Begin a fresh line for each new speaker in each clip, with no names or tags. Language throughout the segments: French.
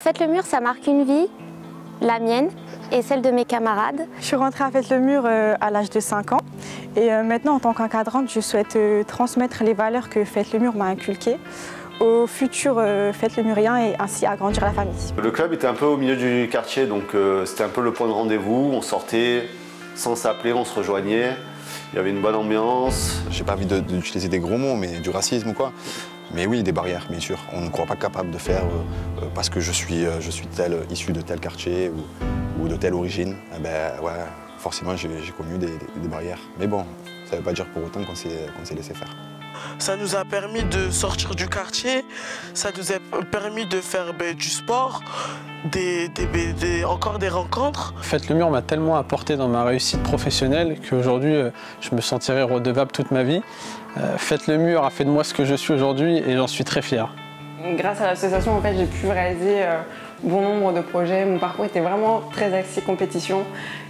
Faites le mur, ça marque une vie, la mienne et celle de mes camarades.
Je suis rentrée à Faites le mur à l'âge de 5 ans et maintenant en tant qu'encadrante, je souhaite transmettre les valeurs que Faites le mur m'a inculquées aux futurs Faites le murien et ainsi agrandir la famille.
Le club était un peu au milieu du quartier, donc c'était un peu le point de rendez-vous. On sortait sans s'appeler, on se rejoignait. Il y avait une bonne ambiance.
J'ai pas envie d'utiliser des gros mots, mais du racisme ou quoi. Mais oui, des barrières, bien sûr. On ne croit pas capable de faire parce que je suis issu de tel quartier ou de telle origine. Eh ben, ouais, forcément, j'ai connu des barrières. Mais bon, ça ne veut pas dire pour autant qu'on s'est laissé faire.
Ça nous a permis de sortir du quartier, ça nous a permis de faire du sport, encore des rencontres.
Faites le mur m'a tellement apporté dans ma réussite professionnelle qu'aujourd'hui, je me sentirai redevable toute ma vie. Faites le mur a fait de moi ce que je suis aujourd'hui et j'en suis très fier.
Grâce à l'association, en fait, j'ai pu réaliser bon nombre de projets. Mon parcours était vraiment très axé compétition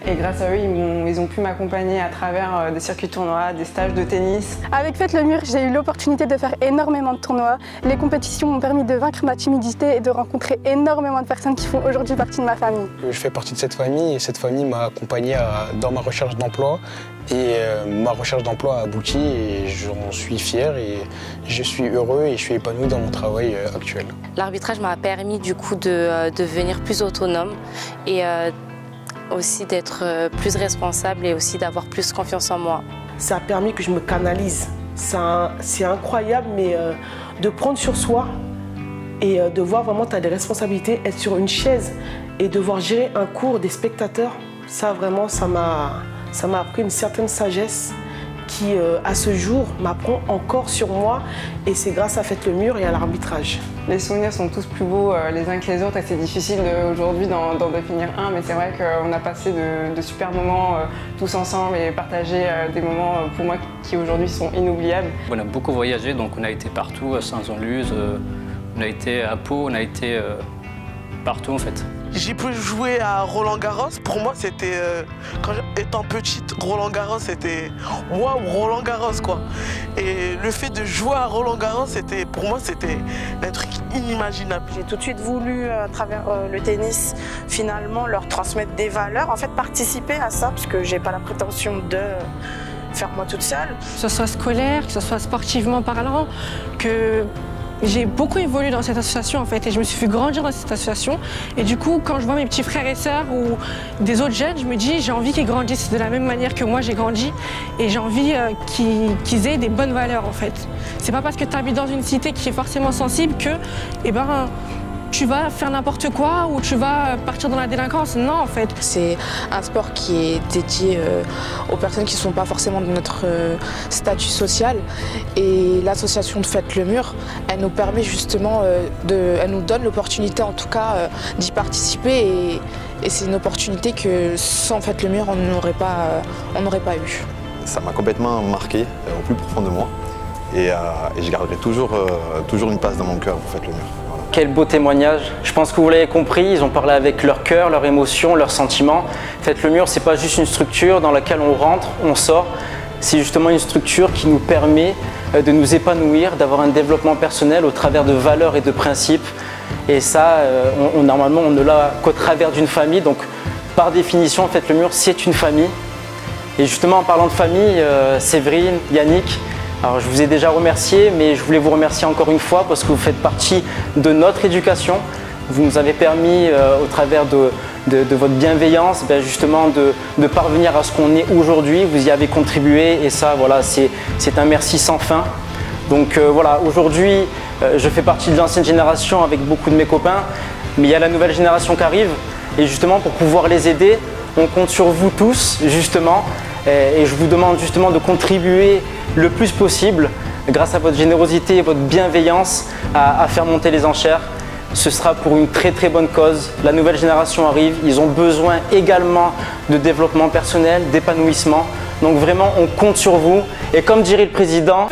et grâce à eux, ils ont pu m'accompagner à travers des circuits tournois, des stages de tennis.
Avec Faites le mur, j'ai eu l'opportunité de faire énormément de tournois. Les compétitions m'ont permis de vaincre ma timidité et de rencontrer énormément de personnes qui font aujourd'hui partie de ma famille.
Je fais partie de cette famille et cette famille m'a accompagné dans ma recherche d'emploi. Et ma recherche d'emploi a abouti et j'en suis fier et je suis heureux et je suis épanoui dans mon travail actuel.
L'arbitrage m'a permis du coup de devenir plus autonome et aussi d'être plus responsable et aussi d'avoir plus confiance en moi.
Ça a permis que je me canalise. C'est incroyable, mais de prendre sur soi et de voir vraiment tu as des responsabilités, être sur une chaise et devoir gérer un cours des spectateurs, ça vraiment, ça m'a appris une certaine sagesse qui, à ce jour, m'apprend encore sur moi et c'est grâce à Faites le mur et à l'arbitrage.
Les souvenirs sont tous plus beaux les uns que les autres et c'est difficile aujourd'hui d'en définir un, mais c'est vrai qu'on a passé de super moments tous ensemble et partagé des moments pour moi qui aujourd'hui sont inoubliables.
On a beaucoup voyagé, donc on a été partout, à Saint-Jean-Luz, on a été à Pau, on a été partout en fait.
J'ai pu jouer à Roland-Garros. Pour moi, c'était, quand étant petite, Roland-Garros, c'était waouh, Roland-Garros quoi. Et le fait de jouer à Roland-Garros, pour moi, c'était un truc inimaginable.
J'ai tout de suite voulu, à travers le tennis, finalement leur transmettre des valeurs, en fait participer à ça, parce que j'ai pas la prétention de faire moi toute seule.
Que ce soit scolaire, que ce soit sportivement parlant, que j'ai beaucoup évolué dans cette association en fait et je me suis fait grandir dans cette association et du coup quand je vois mes petits frères et sœurs ou des autres jeunes, je me dis j'ai envie qu'ils grandissent de la même manière que moi j'ai grandi et j'ai envie qu'ils aient des bonnes valeurs en fait. C'est pas parce que tu habites dans une cité qui est forcément sensible que tu vas faire n'importe quoi ou tu vas partir dans la délinquance. Non, en fait.
C'est un sport qui est dédié aux personnes qui ne sont pas forcément de notre statut social. Et l'association de Faites le mur, elle nous permet justement, elle nous donne l'opportunité en tout cas d'y participer. Et c'est une opportunité que sans Faites le mur, on n'aurait pas eu.
Ça m'a complètement marqué au plus profond de moi. Et je garderai toujours une place dans mon cœur pour Faites le mur. Voilà.
Quel beau témoignage. Je pense que vous l'avez compris, ils ont parlé avec leur cœur, leurs émotions, leurs sentiments. Faites le mur, c'est pas juste une structure dans laquelle on rentre, on sort. C'est justement une structure qui nous permet de nous épanouir, d'avoir un développement personnel au travers de valeurs et de principes. Et ça, normalement, on ne l'a qu'au travers d'une famille. Donc, par définition, Faites le mur, c'est une famille. Et justement, en parlant de famille, Séverine, Yannick, alors je vous ai déjà remercié, mais je voulais vous remercier encore une fois parce que vous faites partie de notre éducation. Vous nous avez permis, au travers de votre bienveillance, justement de parvenir à ce qu'on est aujourd'hui. Vous y avez contribué et ça, voilà, c'est un merci sans fin. Donc voilà, aujourd'hui, je fais partie de l'ancienne génération avec beaucoup de mes copains, mais il y a la nouvelle génération qui arrive. Et justement, pour pouvoir les aider, on compte sur vous tous, justement. Et je vous demande justement de contribuer le plus possible, grâce à votre générosité et votre bienveillance, à faire monter les enchères. Ce sera pour une très très bonne cause. La nouvelle génération arrive, ils ont besoin également de développement personnel, d'épanouissement. Donc vraiment, on compte sur vous. Et comme dirait le président...